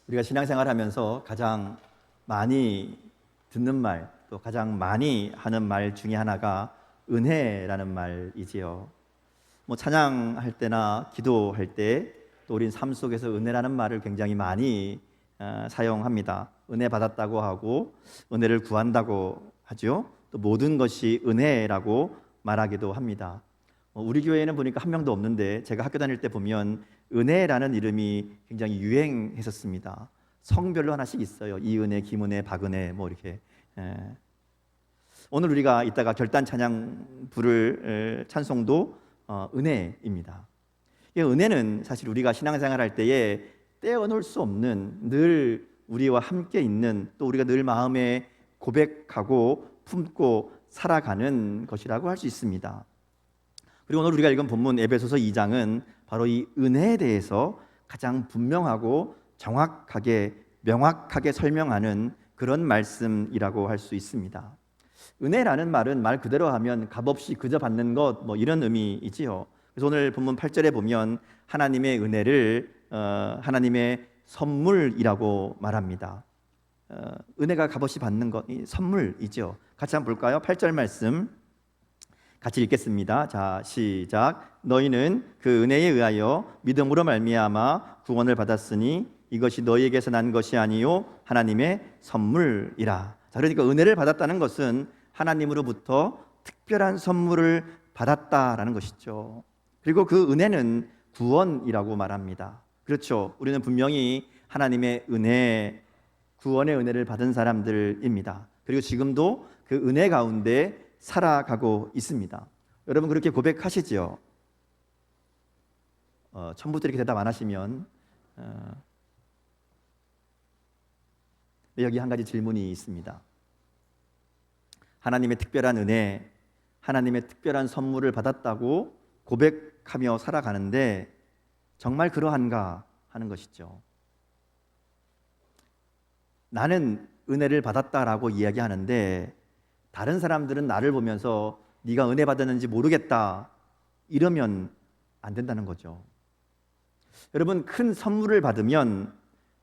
우리가 신앙생활하면서 가장 많이 듣는 말, 또 가장 많이 하는 말 중에 하나가 은혜라는 말이지요. 찬양할 때나 기도할 때, 또 우린 삶 속에서 은혜라는 말을 굉장히 많이 사용합니다. 은혜 받았다고 하고 은혜를 구한다고 하죠. 또 모든 것이 은혜라고 말하기도 합니다. 우리 교회에는 보니까 한 명도 없는데, 제가 학교 다닐 때 보면 은혜라는 이름이 굉장히 유행했었습니다. 성별로 하나씩 있어요. 이은혜, 김은혜, 박은혜 이렇게. 오늘 우리가 이따가 결단 찬양 부를 찬송도 은혜입니다. 이 은혜는 사실 우리가 신앙생활할 때에 떼어놓을 수 없는, 늘 우리와 함께 있는, 또 우리가 늘 마음에 고백하고 품고 살아가는 것이라고 할 수 있습니다. 그리고 오늘 우리가 읽은 본문 에베소서 2장은 바로 이 은혜에 대해서 가장 분명하고 정확하게, 명확하게 설명하는 그런 말씀이라고 할 수 있습니다. 은혜라는 말은 말 그대로 하면 값없이 그저 받는 것, 이런 의미이지요. 그래서 오늘 본문 8절에 보면 하나님의 은혜를 하나님의 선물이라고 말합니다. 은혜가 값없이 받는 것, 선물이죠. 같이 한번 볼까요? 8절 말씀 같이 읽겠습니다. 자, 시작. 너희는 그 은혜에 의하여 믿음으로 말미암아 구원을 받았으니 이것이 너희에게서 난 것이 아니요 하나님의 선물이라. 자, 그러니까 은혜를 받았다는 것은 하나님으로부터 특별한 선물을 받았다라는 것이죠. 그리고 그 은혜는 구원이라고 말합니다. 그렇죠. 우리는 분명히 하나님의 은혜, 구원의 은혜를 받은 사람들입니다. 그리고 지금도 그 은혜 가운데 살아가고 있습니다. 여러분 그렇게 고백하시죠? 처음부터 이렇게 대답 안 하시면 여기 한 가지 질문이 있습니다. 하나님의 특별한 은혜, 하나님의 특별한 선물을 받았다고 고백하며 살아가는데 정말 그러한가 하는 것이죠. 나는 은혜를 받았다라고 이야기하는데 다른 사람들은 나를 보면서 네가 은혜 받았는지 모르겠다 이러면 안 된다는 거죠. 여러분 큰 선물을 받으면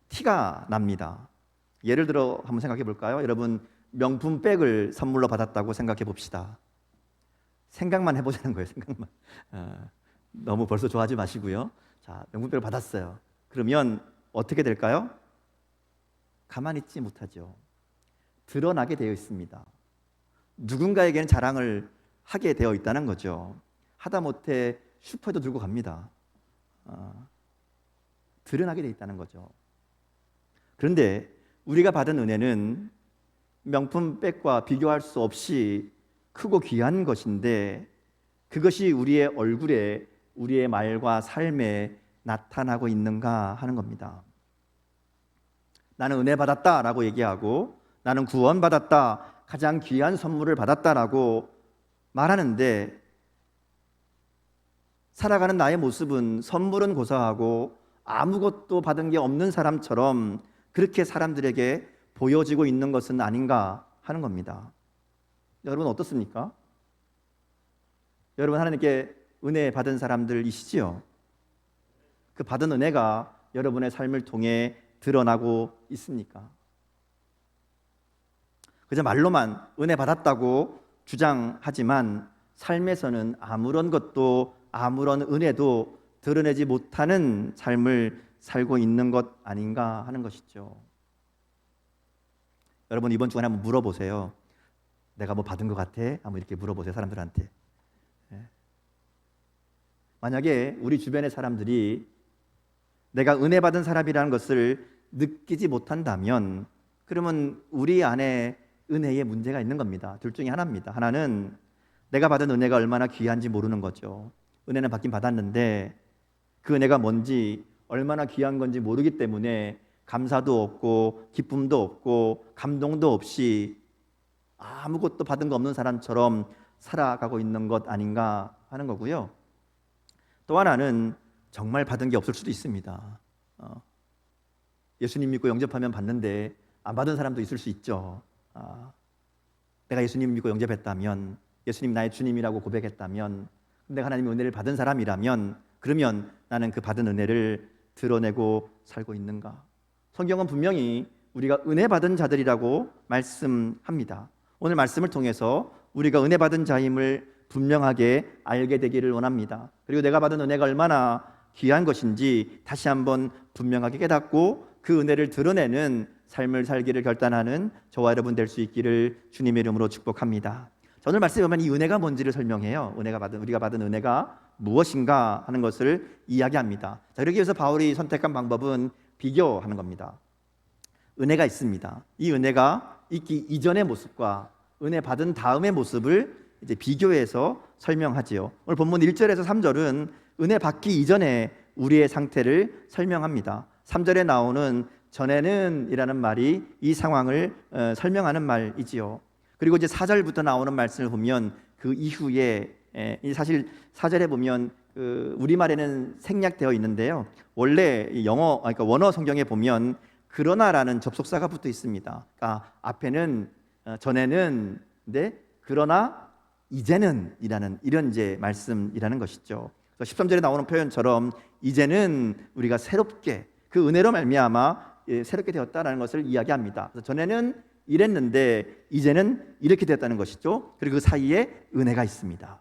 티가 납니다. 예를 들어 한번 생각해 볼까요? 여러분 명품 백을 선물로 받았다고 생각해 봅시다. 생각만 해보자는 거예요. 생각만. 너무 벌써 좋아하지 마시고요. 자, 명품 백을 받았어요. 그러면 어떻게 될까요? 가만히 있지 못하죠. 드러나게 되어 있습니다. 누군가에게는 자랑을 하게 되어 있다는 거죠. 하다못해 슈퍼에도 들고 갑니다. 드러나게 되어 있다는 거죠. 그런데 우리가 받은 은혜는 명품 백과 비교할 수 없이 크고 귀한 것인데 그것이 우리의 얼굴에, 우리의 말과 삶에 나타나고 있는가 하는 겁니다. 나는 은혜 받았다라고 얘기하고 나는 구원받았다, 가장 귀한 선물을 받았다라고 말하는데 살아가는 나의 모습은 선물은 고사하고 아무것도 받은 게 없는 사람처럼 그렇게 사람들에게 보여지고 있는 것은 아닌가 하는 겁니다. 여러분 어떻습니까? 여러분 하나님께 은혜 받은 사람들이시지요? 그 받은 은혜가 여러분의 삶을 통해 드러나고 있습니까? 그저 말로만 은혜 받았다고 주장하지만 삶에서는 아무런 것도, 아무런 은혜도 드러내지 못하는 삶을 살고 있는 것 아닌가 하는 것이죠. 여러분 이번 주간에 한번 물어보세요. 내가 뭐 받은 것 같아? 한번 이렇게 물어보세요, 사람들한테. 만약에 우리 주변의 사람들이 내가 은혜 받은 사람이라는 것을 느끼지 못한다면 그러면 우리 안에 은혜에 문제가 있는 겁니다. 둘 중에 하나입니다. 하나는 내가 받은 은혜가 얼마나 귀한지 모르는 거죠. 은혜는 받긴 받았는데 그 은혜가 뭔지, 얼마나 귀한 건지 모르기 때문에 감사도 없고 기쁨도 없고 감동도 없이 아무것도 받은 거 없는 사람처럼 살아가고 있는 것 아닌가 하는 거고요. 또 하나는 정말 받은 게 없을 수도 있습니다. 예수님 믿고 영접하면 받는데 안 받은 사람도 있을 수 있죠. 내가 예수님 믿고 영접했다면, 예수님 나의 주님이라고 고백했다면, 내가 하나님의 은혜를 받은 사람이라면 그러면 나는 그 받은 은혜를 드러내고 살고 있는가? 성경은 분명히 우리가 은혜 받은 자들이라고 말씀합니다. 오늘 말씀을 통해서 우리가 은혜 받은 자임을 분명하게 알게 되기를 원합니다. 그리고 내가 받은 은혜가 얼마나 귀한 것인지 다시 한번 분명하게 깨닫고 그 은혜를 드러내는 삶을 살기를 결단하는 저와 여러분 될 수 있기를 주님의 이름으로 축복합니다. 오늘 말씀에 보면 이 은혜가 뭔지를 설명해요. 우리가 받은 은혜가 무엇인가 하는 것을 이야기합니다. 자, 그러기 위해서 바울이 선택한 방법은 비교하는 겁니다. 은혜가 있습니다. 이 은혜가 있기 이전의 모습과 은혜 받은 다음의 모습을 이제 비교해서 설명하지요. 오늘 본문 1절에서 3절은 은혜 받기 이전에 우리의 상태를 설명합니다. 3절에 나오는 전에는 이라는 말이 이 상황을 설명하는 말이지요. 그리고 이제 4절부터 나오는 말씀을 보면 그 이후에 사실 4절에 보면 우리말에는 생략되어 있는데요. 원래 그러니까 원어 성경에 보면 그러나라는 접속사가 붙어 있습니다. 그러니까 앞에는 전에는 그러나 이제는 이라는 이런 이제 말씀이라는 것이죠. 13절에 나오는 표현처럼 이제는 우리가 새롭게 그 은혜로 말미암아 새롭게 되었다라는 것을 이야기합니다. 그래서 전에는 이랬는데 이제는 이렇게 되었다는 것이죠. 그리고 그 사이에 은혜가 있습니다.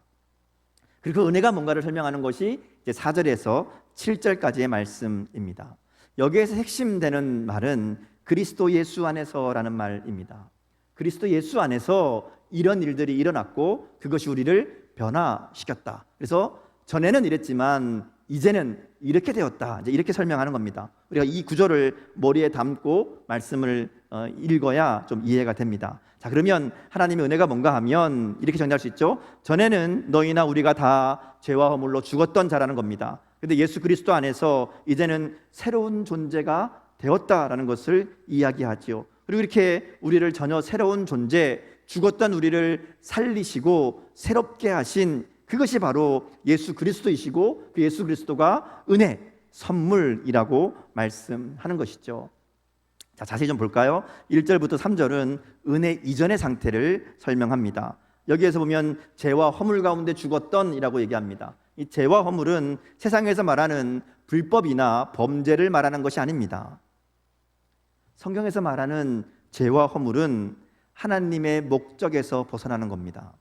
그리고 그 은혜가 뭔가를 설명하는 것이 이제 4절에서 7절까지의 말씀입니다. 여기에서 핵심되는 말은 그리스도 예수 안에서라는 말입니다. 그리스도 예수 안에서 이런 일들이 일어났고 그것이 우리를 변화시켰다. 그래서 전에는 이랬지만 이제는 이렇게 되었다. 이제 이렇게 설명하는 겁니다. 우리가 이 구절을 머리에 담고 말씀을 읽어야 좀 이해가 됩니다. 자, 그러면 하나님의 은혜가 뭔가 하면 이렇게 정리할 수 있죠. 전에는 너희나 우리가 다 죄와 허물로 죽었던 자라는 겁니다. 근데 예수 그리스도 안에서 이제는 새로운 존재가 되었다라는 것을 이야기하지요. 그리고 이렇게 우리를 전혀 새로운 존재, 죽었던 우리를 살리시고 새롭게 하신 그것이 바로 예수 그리스도이시고 그 예수 그리스도가 은혜, 선물이라고 말씀하는 것이죠. 자, 자세히 좀 볼까요? 1절부터 3절은 은혜 이전의 상태를 설명합니다. 여기에서 보면 죄와 허물 가운데 죽었던 이라고 얘기합니다. 이 죄와 허물은 세상에서 말하는 불법이나 범죄를 말하는 것이 아닙니다. 성경에서 말하는 죄와 허물은 하나님의 목적에서 벗어나는 겁니다.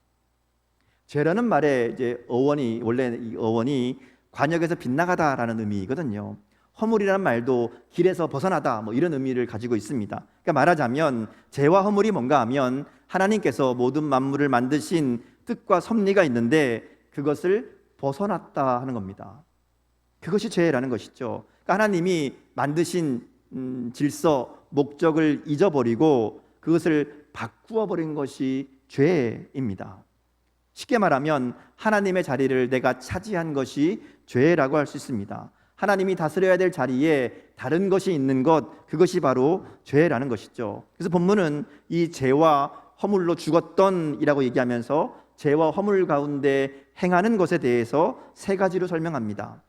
죄라는 말의 이제 어원이 원래 이 어원이 관역에서 빗나가다라는 의미거든요. 허물이라는 말도 길에서 벗어나다 뭐 이런 의미를 가지고 있습니다. 그러니까 말하자면 죄와 허물이 뭔가 하면 하나님께서 모든 만물을 만드신 뜻과 섭리가 있는데 그것을 벗어났다 하는 겁니다. 그것이 죄라는 것이죠. 그러니까 하나님이 만드신 질서, 목적을 잊어버리고 그것을 바꾸어 버린 것이 죄입니다. 쉽게 말하면 하나님의 자리를 내가 차지한 것이 죄라고 할 수 있습니다. 하나님이 다스려야 될 자리에 다른 것이 있는 것, 그것이 바로 죄라는 것이죠. 그래서 본문은 이 죄와 허물로 죽었던 이라고 얘기하면서 죄와 허물 가운데 행하는 것에 대해서 세 가지로 설명합니다.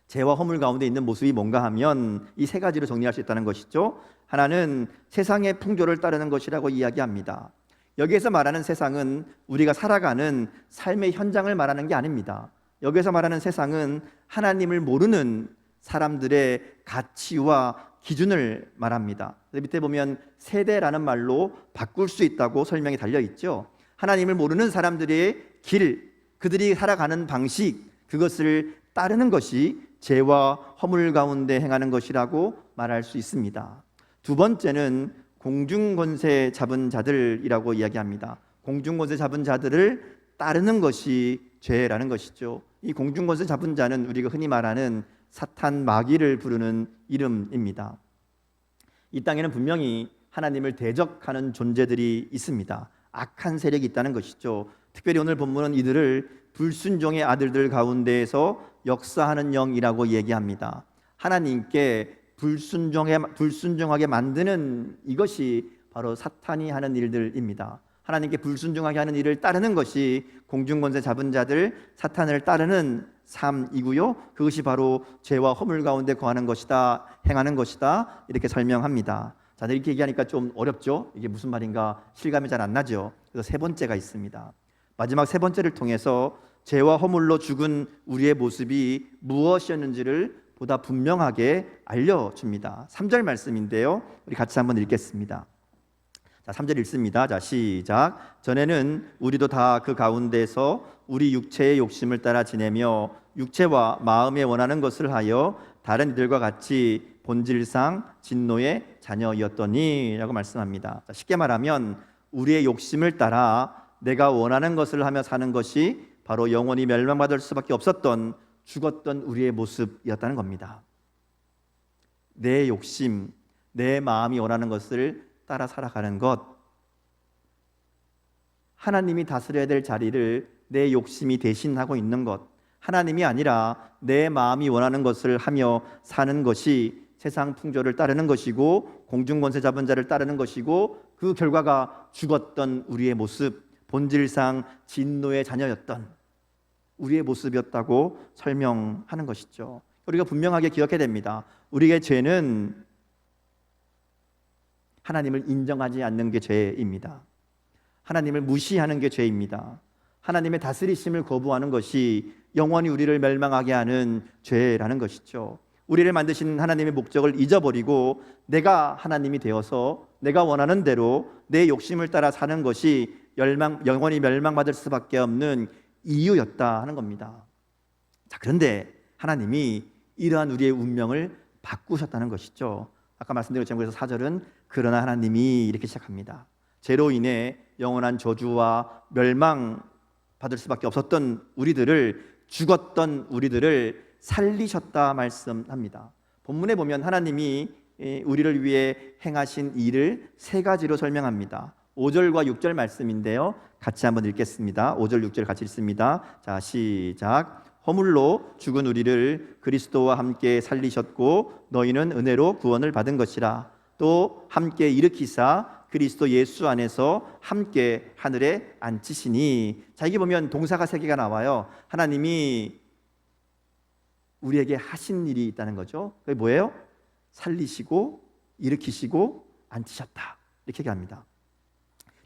죄와 허물 가운데 있는 모습이 뭔가 하면 이 세 가지로 정리할 수 있다는 것이죠. 하나는 세상의 풍조를 따르는 것이라고 이야기합니다. 여기에서 말하는 세상은 우리가 살아가는 삶의 현장을 말하는 게 아닙니다. 여기서 말하는 세상은 하나님을 모르는 사람들의 가치와 기준을 말합니다. 밑에 보면 세대라는 말로 바꿀 수 있다고 설명이 달려 있죠. 하나님을 모르는 사람들의 길, 그들이 살아가는 방식, 그것을 따르는 것이 죄와 허물 가운데 행하는 것이라고 말할 수 있습니다. 두 번째는 공중권세 잡은 자들이라고 이야기합니다. 공중권세 잡은 자들을 따르는 것이 죄라는 것이죠. 이 공중권세 잡은 자는 우리가 흔히 말하는 사탄 마귀를 부르는 이름입니다. 이 땅에는 분명히 하나님을 대적하는 존재들이 있습니다. 악한 세력이 있다는 것이죠. 특별히 오늘 본문은 이들을 불순종의 아들들 가운데에서 역사하는 영이라고 얘기합니다. 하나님께 불순종하게 만드는 이것이 바로 사탄이 하는 일들입니다. 하나님께 불순종하게 하는 일을 따르는 것이 공중권세 잡은 자들, 사탄을 따르는 삶이고요. 그것이 바로 죄와 허물 가운데 거하는 것이다, 행하는 것이다, 이렇게 설명합니다. 자, 이렇게 얘기하니까 좀 어렵죠? 이게 무슨 말인가 실감이 잘 안 나죠? 그래서 세 번째가 있습니다. 마지막 세 번째를 통해서 죄와 허물로 죽은 우리의 모습이 무엇이었는지를 보다 분명하게 알려줍니다. 3절 말씀인데요, 우리 같이 한번 읽겠습니다. 자, 3절 읽습니다. 자, 시작. 전에는 우리도 다 그 가운데서 우리 육체의 욕심을 따라 지내며 육체와 마음에 원하는 것을 하여 다른 이들과 같이 본질상 진노의 자녀였더니 라고 말씀합니다. 자, 쉽게 말하면 우리의 욕심을 따라 내가 원하는 것을 하며 사는 것이 바로 영원히 멸망받을 수밖에 없었던 죽었던 우리의 모습이었다는 겁니다. 내 욕심, 내 마음이 원하는 것을 따라 살아가는 것, 하나님이 다스려야 될 자리를 내 욕심이 대신하고 있는 것, 하나님이 아니라 내 마음이 원하는 것을 하며 사는 것이 세상 풍조를 따르는 것이고 공중권세 잡은 자를 따르는 것이고 그 결과가 죽었던 우리의 모습, 본질상 진노의 자녀였던 우리의 모습이었다고 설명하는 것이죠. 우리가 분명하게 기억해야 됩니다. 우리의 죄는 하나님을 인정하지 않는 게 죄입니다. 하나님을 무시하는 게 죄입니다. 하나님의 다스리심을 거부하는 것이 영원히 우리를 멸망하게 하는 죄라는 것이죠. 우리를 만드신 하나님의 목적을 잊어버리고 내가 하나님이 되어서 내가 원하는 대로 내 욕심을 따라 사는 것이 영원히 멸망받을 수밖에 없는 이유였다 하는 겁니다. 자, 그런데 하나님이 이러한 우리의 운명을 바꾸셨다는 것이죠. 아까 말씀드린 것처럼 그래서 4절은 그러나 하나님이 이렇게 시작합니다. 죄로 인해 영원한 저주와 멸망받을 수밖에 없었던 우리들을, 죽었던 우리들을 살리셨다 말씀합니다. 본문에 보면 하나님이 우리를 위해 행하신 일을 세 가지로 설명합니다. 5절과 6절 말씀인데요, 같이 한번 읽겠습니다. 5절 6절 같이 읽습니다. 자, 시작. 허물로 죽은 우리를 그리스도와 함께 살리셨고 너희는 은혜로 구원을 받은 것이라. 또 함께 일으키사 그리스도 예수 안에서 함께 하늘에 앉히시니. 자, 여기 보면 동사가 세 개가 나와요. 하나님이 우리에게 하신 일이 있다는 거죠. 그게 뭐예요? 살리시고 일으키시고 앉히셨다, 이렇게 얘기합니다.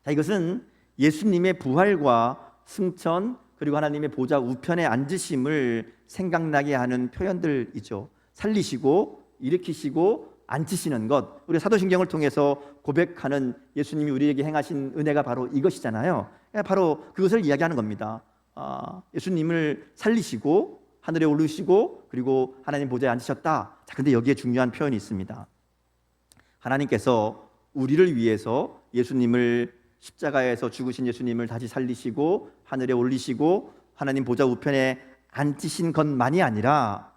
자, 이것은 예수님의 부활과 승천 그리고 하나님의 보좌 우편에 앉으심을 생각나게 하는 표현들이죠. 살리시고 일으키시고 앉히시는 것, 우리 사도신경을 통해서 고백하는 예수님이 우리에게 행하신 은혜가 바로 이것이잖아요. 바로 그것을 이야기하는 겁니다. 예수님을 살리시고 하늘에 오르시고 그리고 하나님 보좌에 앉으셨다. 자, 근데 여기에 중요한 표현이 있습니다. 하나님께서 우리를 위해서 예수님을, 십자가에서 죽으신 예수님을 다시 살리시고 하늘에 올리시고 하나님 보좌 우편에 앉히신 것만이 아니라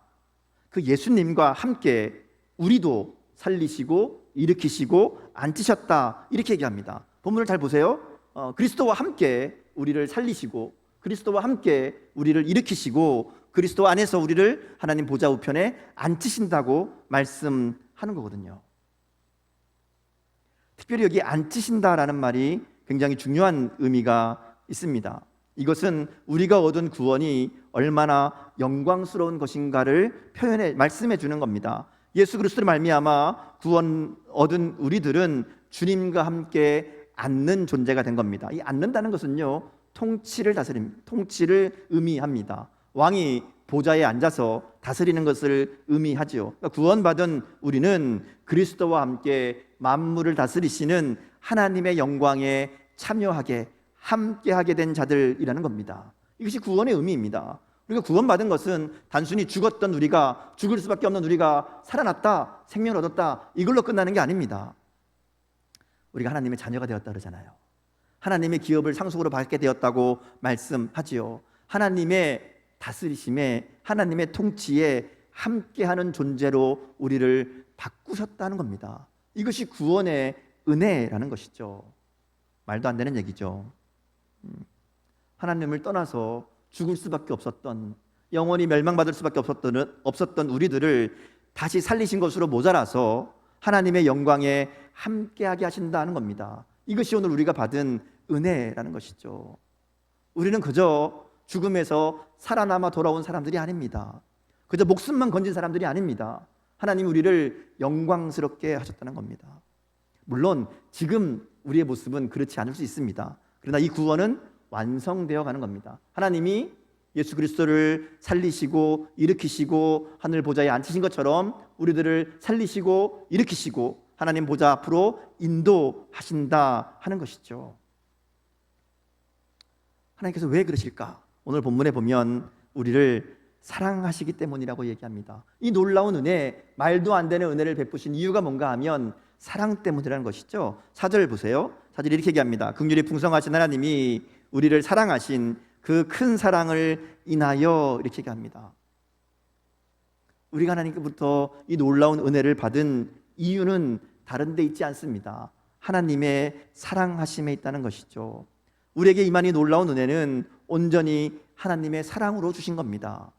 그 예수님과 함께 우리도 살리시고 일으키시고 앉히셨다, 이렇게 얘기합니다. 본문을 잘 보세요. 그리스도와 함께 우리를 살리시고 그리스도와 함께 우리를 일으키시고 그리스도 안에서 우리를 하나님 보좌 우편에 앉히신다고 말씀하는 거거든요. 특별히 여기 앉히신다라는 말이 굉장히 중요한 의미가 있습니다. 이것은 우리가 얻은 구원이 얼마나 영광스러운 것인가를 말씀해 주는 겁니다. 예수 그리스도를 말미암아 구원 얻은 우리들은 주님과 함께 앉는 존재가 된 겁니다. 이 앉는다는 것은요, 통치를 의미합니다. 왕이 보좌에 앉아서 다스리는 것을 의미하지요. 그러니까 구원받은 우리는 그리스도와 함께 만물을 다스리시는 하나님의 영광에 참여하게 함께하게 된 자들이라는 겁니다. 이것이 구원의 의미입니다. 우리가 구원받은 것은 단순히 죽었던 우리가, 죽을 수밖에 없는 우리가 살아났다, 생명을 얻었다, 이걸로 끝나는 게 아닙니다. 우리가 하나님의 자녀가 되었다 그러잖아요. 하나님의 기업을 상속으로 받게 되었다고 말씀하지요. 하나님의 다스리심에, 하나님의 통치에 함께하는 존재로 우리를 바꾸셨다는 겁니다. 이것이 구원의 은혜라는 것이죠. 말도 안 되는 얘기죠. 하나님을 떠나서 죽을 수밖에 없었던, 영원히 멸망받을 수밖에 없었던 우리들을 다시 살리신 것으로 모자라서 하나님의 영광에 함께하게 하신다는 겁니다. 이것이 오늘 우리가 받은 은혜라는 것이죠. 우리는 그저 죽음에서 살아남아 돌아온 사람들이 아닙니다. 그저 목숨만 건진 사람들이 아닙니다. 하나님 우리를 영광스럽게 하셨다는 겁니다. 물론 지금 우리의 모습은 그렇지 않을 수 있습니다. 그러나 이 구원은 완성되어 가는 겁니다. 하나님이 예수 그리스도를 살리시고 일으키시고 하늘 보좌에 앉히신 것처럼 우리들을 살리시고 일으키시고 하나님 보좌 앞으로 인도하신다 하는 것이죠. 하나님께서 왜 그러실까? 오늘 본문에 보면 우리를 사랑하시기 때문이라고 얘기합니다. 이 놀라운 은혜, 말도 안 되는 은혜를 베푸신 이유가 뭔가 하면 사랑 때문이라는 것이죠. 4절 보세요. 4절 이렇게 얘기합니다. 긍휼이 풍성하신 하나님이 우리를 사랑하신 그 큰 사랑을 인하여 이렇게 얘기합니다. 우리가 하나님께부터 이 놀라운 은혜를 받은 이유는 다른 데 있지 않습니다. 하나님의 사랑하심에 있다는 것이죠. 우리에게 임한 이 놀라운 은혜는 온전히 하나님의 사랑으로 주신 겁니다.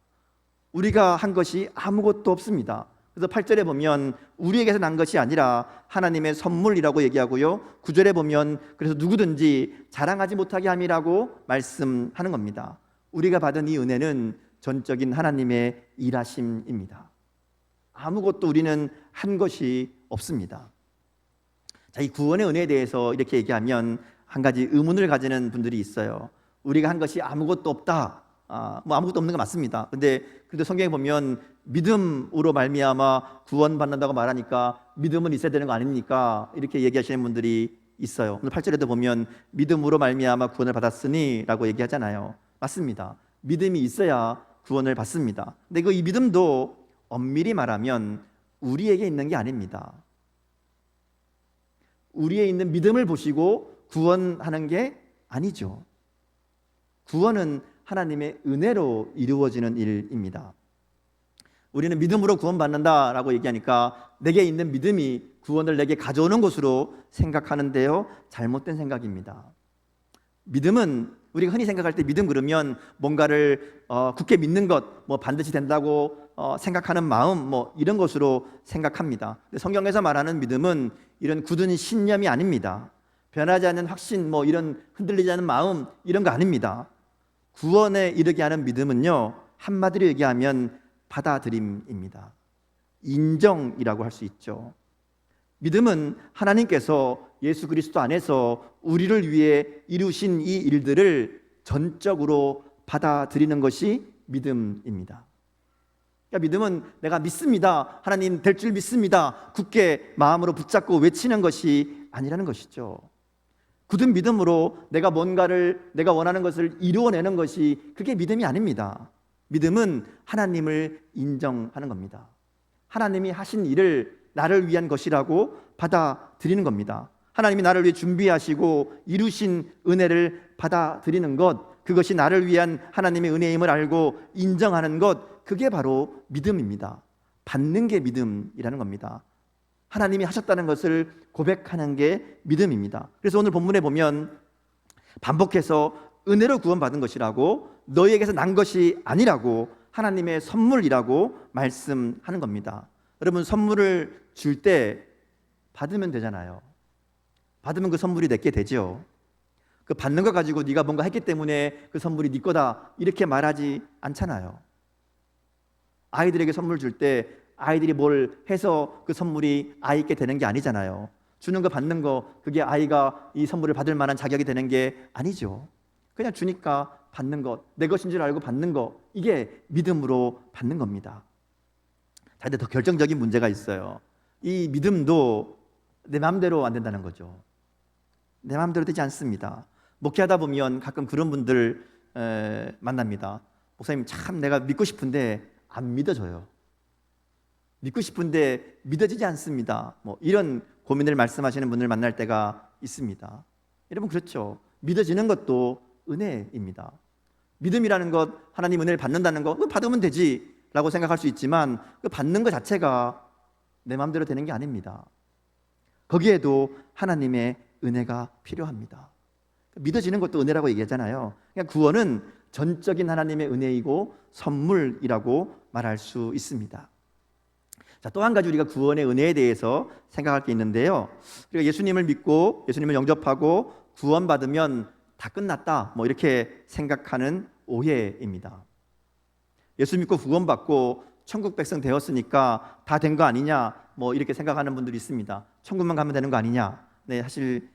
우리가 한 것이 아무것도 없습니다. 그래서 8절에 보면 우리에게서 난 것이 아니라 하나님의 선물이라고 얘기하고요, 9절에 보면 그래서 누구든지 자랑하지 못하게 함이라고 말씀하는 겁니다. 우리가 받은 이 은혜는 전적인 하나님의 일하심입니다. 아무것도 우리는 한 것이 없습니다. 자, 이 구원의 은혜에 대해서 이렇게 얘기하면 한 가지 의문을 가지는 분들이 있어요. 우리가 한 것이 아무것도 없다. 아무것도 없는 거 맞습니다. 근데 성경에 보면 믿음으로 말미암아 구원받는다고 말하니까 믿음은 있어야 되는 거 아닙니까? 이렇게 얘기하시는 분들이 있어요. 오늘 8절에도 보면 믿음으로 말미암아 구원을 받았으니 라고 얘기하잖아요. 맞습니다. 믿음이 있어야 구원을 받습니다. 근데 이 믿음도 엄밀히 말하면 우리에게 있는 게 아닙니다. 우리에 있는 믿음을 보시고 구원하는 게 아니죠. 구원은 하나님의 은혜로 이루어지는 일입니다. 우리는 믿음으로 구원받는다라고 얘기하니까 내게 있는 믿음이 구원을 내게 가져오는 것으로 생각하는데요, 잘못된 생각입니다. 믿음은 우리가 흔히 생각할 때 믿음 그러면 뭔가를 굳게 믿는 것, 반드시 된다고 생각하는 마음, 이런 것으로 생각합니다. 근데 성경에서 말하는 믿음은 이런 굳은 신념이 아닙니다. 변하지 않는 확신, 이런 흔들리지 않는 마음, 이런 거 아닙니다. 구원에 이르게 하는 믿음은요, 한마디로 얘기하면 받아들임입니다. 인정이라고 할 수 있죠. 믿음은 하나님께서 예수 그리스도 안에서 우리를 위해 이루신 이 일들을 전적으로 받아들이는 것이 믿음입니다. 그러니까 믿음은 내가 믿습니다, 하나님 될 줄 믿습니다, 굳게 마음으로 붙잡고 외치는 것이 아니라는 것이죠. 굳은 믿음으로 내가 뭔가를 내가 원하는 것을 이루어내는 것이 그게 믿음이 아닙니다. 믿음은 하나님을 인정하는 겁니다. 하나님이 하신 일을 나를 위한 것이라고 받아들이는 겁니다. 하나님이 나를 위해 준비하시고 이루신 은혜를 받아들이는 것, 그것이 나를 위한 하나님의 은혜임을 알고 인정하는 것, 그게 바로 믿음입니다. 받는 게 믿음이라는 겁니다. 하나님이 하셨다는 것을 고백하는 게 믿음입니다. 그래서 오늘 본문에 보면 반복해서 은혜로 구원받은 것이라고, 너희에게서 난 것이 아니라고, 하나님의 선물이라고 말씀하는 겁니다. 여러분, 선물을 줄 때 받으면 되잖아요. 받으면 그 선물이 내게 되죠. 그 받는 거 가지고 네가 뭔가 했기 때문에 그 선물이 네 거다, 이렇게 말하지 않잖아요. 아이들에게 선물 줄 때 아이들이 뭘 해서 그 선물이 아이께 되는 게 아니잖아요. 주는 거 받는 거, 그게 아이가 이 선물을 받을 만한 자격이 되는 게 아니죠. 그냥 주니까 받는 것, 내 것인 줄 알고 받는 것, 이게 믿음으로 받는 겁니다. 자, 근데 더 결정적인 문제가 있어요. 이 믿음도 내 마음대로 안 된다는 거죠. 내 마음대로 되지 않습니다. 목회하다 보면 가끔 그런 분들 만납니다. 목사님, 참 내가 믿고 싶은데 안 믿어져요. 믿고 싶은데 믿어지지 않습니다. 이런 고민을 말씀하시는 분을 만날 때가 있습니다. 여러분, 그렇죠. 믿어지는 것도 은혜입니다. 믿음이라는 것, 하나님 은혜를 받는다는 것, 받으면 되지 라고 생각할 수 있지만 그 받는 것 자체가 내 마음대로 되는 게 아닙니다. 거기에도 하나님의 은혜가 필요합니다. 믿어지는 것도 은혜라고 얘기하잖아요. 그러니까 구원은 전적인 하나님의 은혜이고 선물이라고 말할 수 있습니다. 자, 또 한 가지 우리가 구원의 은혜에 대해서 생각할 게 있는데요, 우리가 예수님을 믿고 예수님을 영접하고 구원받으면 다 끝났다, 이렇게 생각하는 오해입니다. 예수 믿고 구원받고 천국 백성 되었으니까 다 된 거 아니냐, 이렇게 생각하는 분들이 있습니다. 천국만 가면 되는 거 아니냐. 네, 사실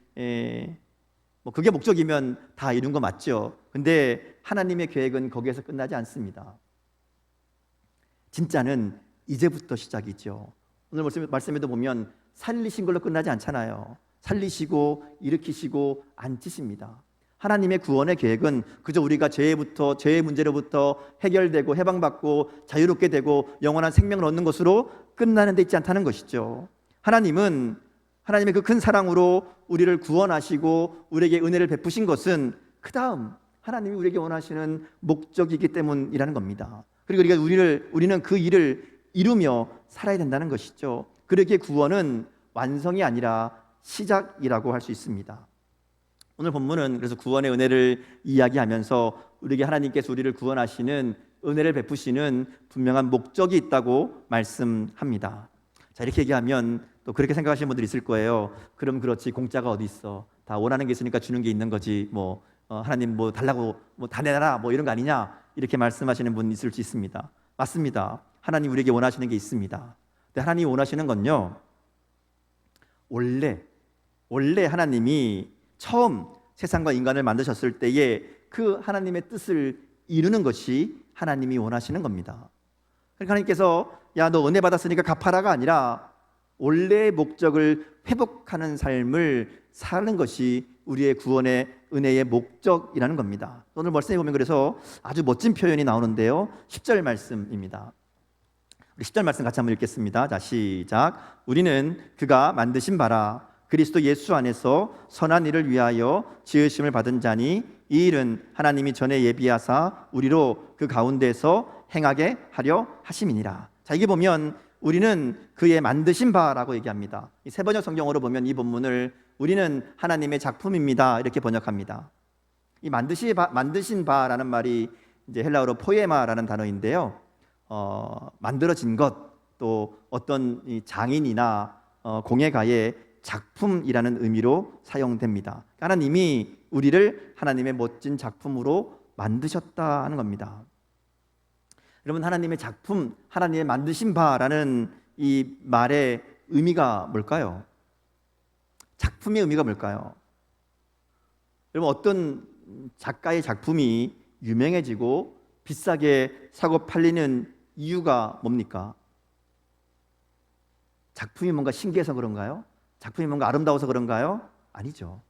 그게 목적이면 다 이룬 거 맞죠. 근데 하나님의 계획은 거기에서 끝나지 않습니다. 진짜는 이제부터 시작이죠. 오늘 말씀에도 보면 살리신 걸로 끝나지 않잖아요. 살리시고 일으키시고 앉히십니다. 하나님의 구원의 계획은 그저 우리가 죄의 문제로부터 해결되고 해방받고 자유롭게 되고 영원한 생명을 얻는 것으로 끝나는 데 있지 않다는 것이죠. 하나님의 그 큰 사랑으로 우리를 구원하시고 우리에게 은혜를 베푸신 것은 그 다음 하나님이 우리에게 원하시는 목적이기 때문이라는 겁니다. 그리고 우리는 그 일을 이루며 살아야 된다는 것이죠. 그러기에 구원은 완성이 아니라 시작이라고 할 수 있습니다. 오늘 본문은 그래서 구원의 은혜를 이야기하면서 우리에게 하나님께서 우리를 구원하시는 은혜를 베푸시는 분명한 목적이 있다고 말씀합니다. 자, 이렇게 얘기하면 또 그렇게 생각하시는 분들이 있을 거예요. 그럼 그렇지, 공짜가 어디 있어? 다 원하는 게 있으니까 주는 게 있는 거지. 하나님 뭐 달라고 다 내놔라 이런 거 아니냐? 이렇게 말씀하시는 분 있을 수 있습니다. 맞습니다. 하나님 우리에게 원하시는 게 있습니다. 근데 하나님이 원하시는 건요, 원래 하나님이 처음 세상과 인간을 만드셨을 때에 그 하나님의 뜻을 이루는 것이 하나님이 원하시는 겁니다. 그러니까 하나님께서 야, 너 은혜 받았으니까 갚아라가 아니라 원래의 목적을 회복하는 삶을 사는 것이 우리의 구원의 은혜의 목적이라는 겁니다. 오늘 말씀에 보면 그래서 아주 멋진 표현이 나오는데요, 10절 말씀입니다. 우리 10절 말씀 같이 한번 읽겠습니다. 자, 시작. 우리는 그가 만드신 바라 그리스도 예수 안에서 선한 일을 위하여 지으심을 받은 자니 이 일은 하나님이 전에 예비하사 우리로 그 가운데서 행하게 하려 하심이니라. 자, 이게 보면 우리는 그의 만드신 바라고 얘기합니다. 이 세 번역 성경으로 보면 이 본문을 우리는 하나님의 작품입니다 이렇게 번역합니다. 이 만드신 바라는 말이 이제 헬라어로 포에마라는 단어인데요, 만들어진 것, 또 어떤 이 장인이나 공예가의 작품이라는 의미로 사용됩니다. 하나님이 우리를 하나님의 멋진 작품으로 만드셨다 하는 겁니다. 여러분, 하나님의 작품, 하나님의 만드신 바라는 이 말의 의미가 뭘까요? 작품의 의미가 뭘까요? 여러분, 어떤 작가의 작품이 유명해지고 비싸게 사고 팔리는 이유가 뭡니까? 작품이 뭔가 신기해서 그런가요? 작품이 뭔가 아름다워서 그런가요? 아니죠.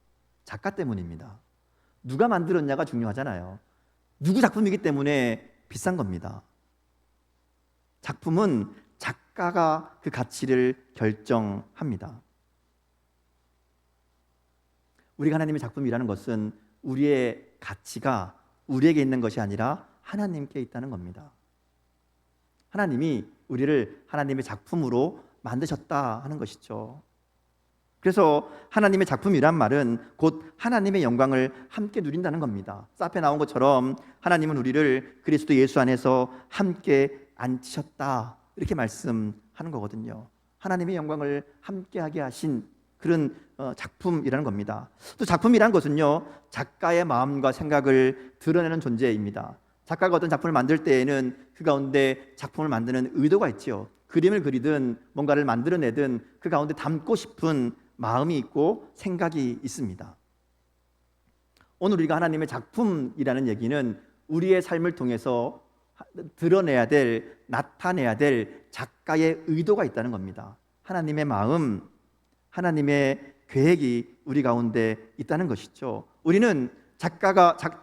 작가 때문입니다. 누가 만들었냐가 중요하잖아요. 누구 작품이기 때문에 비싼 겁니다. 작품은 작가가 그 가치를 결정합니다. 우리가 하나님의 작품이라는 것은 우리의 가치가 우리에게 있는 것이 아니라 하나님께 있다는 겁니다. 하나님이 우리를 하나님의 작품으로 만드셨다 하는 것이죠. 그래서 하나님의 작품이란 말은 곧 하나님의 영광을 함께 누린다는 겁니다. 앞에 나온 것처럼 하나님은 우리를 그리스도 예수 안에서 함께 앉히셨다 이렇게 말씀하는 거거든요. 하나님의 영광을 함께하게 하신 그런 작품이라는 겁니다. 또 작품이란 것은요, 작가의 마음과 생각을 드러내는 존재입니다. 작가가 어떤 작품을 만들 때에는 그 가운데 작품을 만드는 의도가 있죠. 그림을 그리든 뭔가를 만들어내든 그 가운데 담고 싶은 마음이 있고 생각이 있습니다. 오늘 우리가 하나님의 작품이라는 얘기는 우리의 삶을 통해서 드러내야 될, 나타내야 될 작가의 의도가 있다는 겁니다. 하나님의 마음, 하나님의 계획이 우리 가운데 있다는 것이죠. 우리는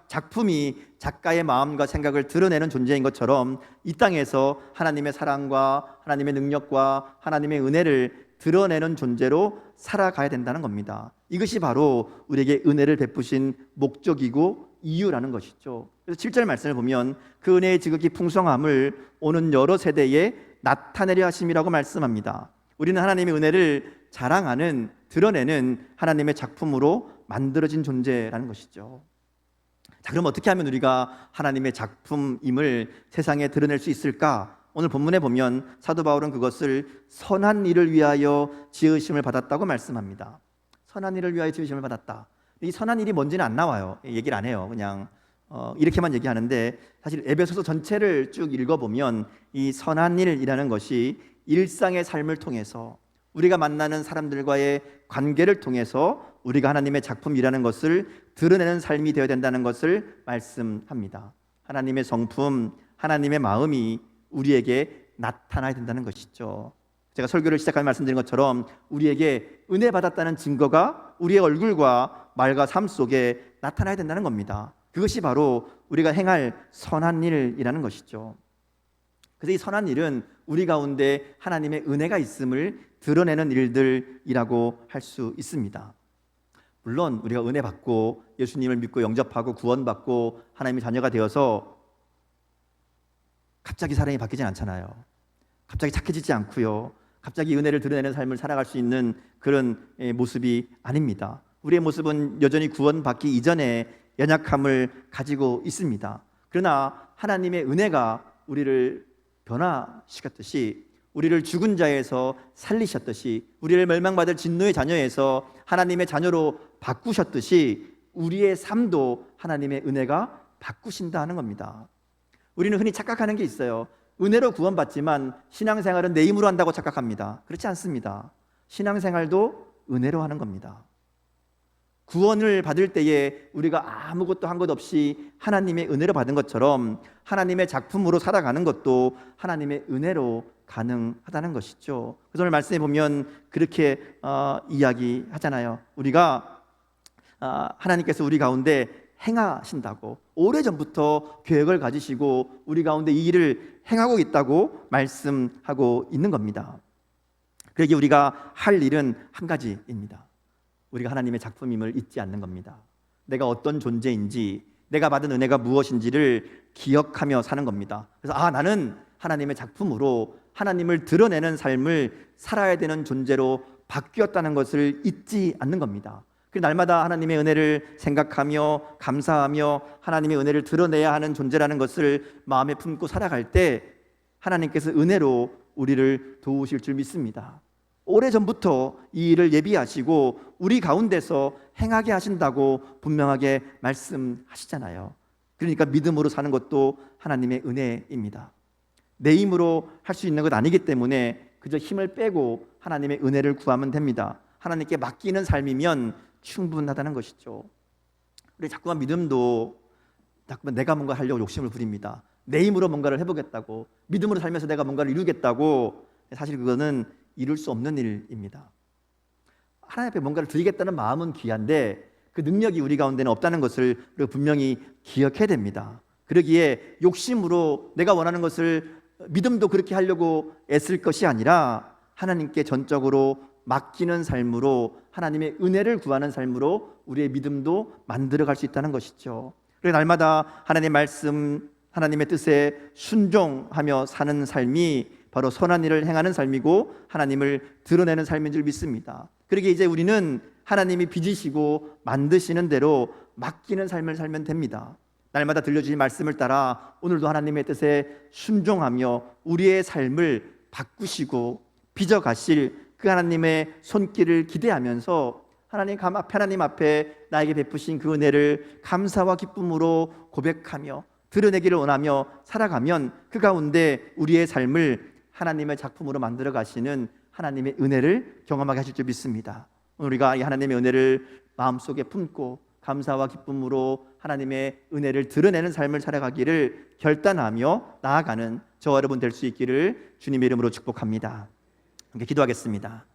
작품이 작가의 마음과 생각을 드러내는 존재인 것처럼 이 땅에서 하나님의 사랑과 하나님의 능력과 하나님의 은혜를 드러내는 존재로 살아가야 된다는 겁니다. 이것이 바로 우리에게 은혜를 베푸신 목적이고 이유라는 것이죠. 그래서 7절 말씀을 보면 그 은혜의 지극히 풍성함을 오는 여러 세대에 나타내려 하심이라고 말씀합니다. 우리는 하나님의 은혜를 자랑하는, 드러내는 하나님의 작품으로 만들어진 존재라는 것이죠. 자, 그럼 어떻게 하면 우리가 하나님의 작품임을 세상에 드러낼 수 있을까? 오늘 본문에 보면 사도 바울은 그것을 선한 일을 위하여 지으심을 받았다고 말씀합니다. 선한 일을 위하여 지으심을 받았다. 이 선한 일이 뭔지는 안 나와요. 얘기를 안 해요. 그냥 이렇게만 얘기하는데, 사실 에베소서 전체를 쭉 읽어보면 이 선한 일이라는 것이 일상의 삶을 통해서 우리가 만나는 사람들과의 관계를 통해서 우리가 하나님의 작품이라는 것을 드러내는 삶이 되어야 된다는 것을 말씀합니다. 하나님의 성품, 하나님의 마음이 우리에게 나타나야 된다는 것이죠. 제가 설교를 시작하며 말씀드린 것처럼 우리에게 은혜 받았다는 증거가 우리의 얼굴과 말과 삶 속에 나타나야 된다는 겁니다. 그것이 바로 우리가 행할 선한 일이라는 것이죠. 그래서 이 선한 일은 우리 가운데 하나님의 은혜가 있음을 드러내는 일들이라고 할 수 있습니다. 물론 우리가 은혜 받고 예수님을 믿고 영접하고 구원받고 하나님의 자녀가 되어서 갑자기 사람이 바뀌진 않잖아요. 갑자기 착해지지 않고요. 갑자기 은혜를 드러내는 삶을 살아갈 수 있는 그런 모습이 아닙니다. 우리의 모습은 여전히 구원받기 이전에 연약함을 가지고 있습니다. 그러나 하나님의 은혜가 우리를 변화시켰듯이, 우리를 죽은 자에서 살리셨듯이, 우리를 멸망받을 진노의 자녀에서 하나님의 자녀로 바꾸셨듯이 우리의 삶도 하나님의 은혜가 바꾸신다 하는 겁니다. 우리는 흔히 착각하는 게 있어요. 은혜로 구원받지만 신앙생활은 내 힘으로 한다고 착각합니다. 그렇지 않습니다. 신앙생활도 은혜로 하는 겁니다. 구원을 받을 때에 우리가 아무것도 한 것 없이 하나님의 은혜로 받은 것처럼 하나님의 작품으로 살아가는 것도 하나님의 은혜로 가능하다는 것이죠. 그래서 오늘 말씀에 보면 그렇게 이야기하잖아요. 우리가 하나님께서 우리 가운데 행하신다고, 오래전부터 계획을 가지시고 우리 가운데 이 일을 행하고 있다고 말씀하고 있는 겁니다. 그러기에 우리가 할 일은 한 가지입니다. 우리가 하나님의 작품임을 잊지 않는 겁니다. 내가 어떤 존재인지, 내가 받은 은혜가 무엇인지를 기억하며 사는 겁니다. 그래서 나는 하나님의 작품으로 하나님을 드러내는 삶을 살아야 되는 존재로 바뀌었다는 것을 잊지 않는 겁니다. 날마다 하나님의 은혜를 생각하며 감사하며 하나님의 은혜를 드러내야 하는 존재라는 것을 마음에 품고 살아갈 때 하나님께서 은혜로 우리를 도우실 줄 믿습니다. 오래전부터 이 일을 예비하시고 우리 가운데서 행하게 하신다고 분명하게 말씀하시잖아요. 그러니까 믿음으로 사는 것도 하나님의 은혜입니다. 내 힘으로 할 수 있는 것 아니기 때문에 그저 힘을 빼고 하나님의 은혜를 구하면 됩니다. 하나님께 맡기는 삶이면 충분하다는 것이죠. 우리 자꾸만 믿음도 자꾸만 내가 뭔가 하려고 욕심을 부립니다. 내 힘으로 뭔가를 해보겠다고, 믿음으로 살면서 내가 뭔가를 이루겠다고. 사실 그거는 이룰 수 없는 일입니다. 하나님 앞에 뭔가를 드리겠다는 마음은 귀한데 그 능력이 우리 가운데는 없다는 것을 우리가 분명히 기억해야 됩니다. 그러기에 욕심으로 내가 원하는 것을, 믿음도 그렇게 하려고 애쓸 것이 아니라 하나님께 전적으로 맡기는 삶으로, 하나님의 은혜를 구하는 삶으로 우리의 믿음도 만들어갈 수 있다는 것이죠. 그래서 날마다 하나님의 말씀, 하나님의 뜻에 순종하며 사는 삶이 바로 선한 일을 행하는 삶이고 하나님을 드러내는 삶인 줄 믿습니다. 그러기에 이제 우리는 하나님이 빚으시고 만드시는 대로 맡기는 삶을 살면 됩니다. 날마다 들려주신 말씀을 따라 오늘도 하나님의 뜻에 순종하며 우리의 삶을 바꾸시고 빚어가실 그 하나님의 손길을 기대하면서 하나님 앞에 나에게 베푸신 그 은혜를 감사와 기쁨으로 고백하며 드러내기를 원하며 살아가면 그 가운데 우리의 삶을 하나님의 작품으로 만들어 가시는 하나님의 은혜를 경험하게 하실 줄 믿습니다. 우리가 이 하나님의 은혜를 마음속에 품고 감사와 기쁨으로 하나님의 은혜를 드러내는 삶을 살아가기를 결단하며 나아가는 저와 여러분 될 수 있기를 주님의 이름으로 축복합니다. 함께 기도하겠습니다.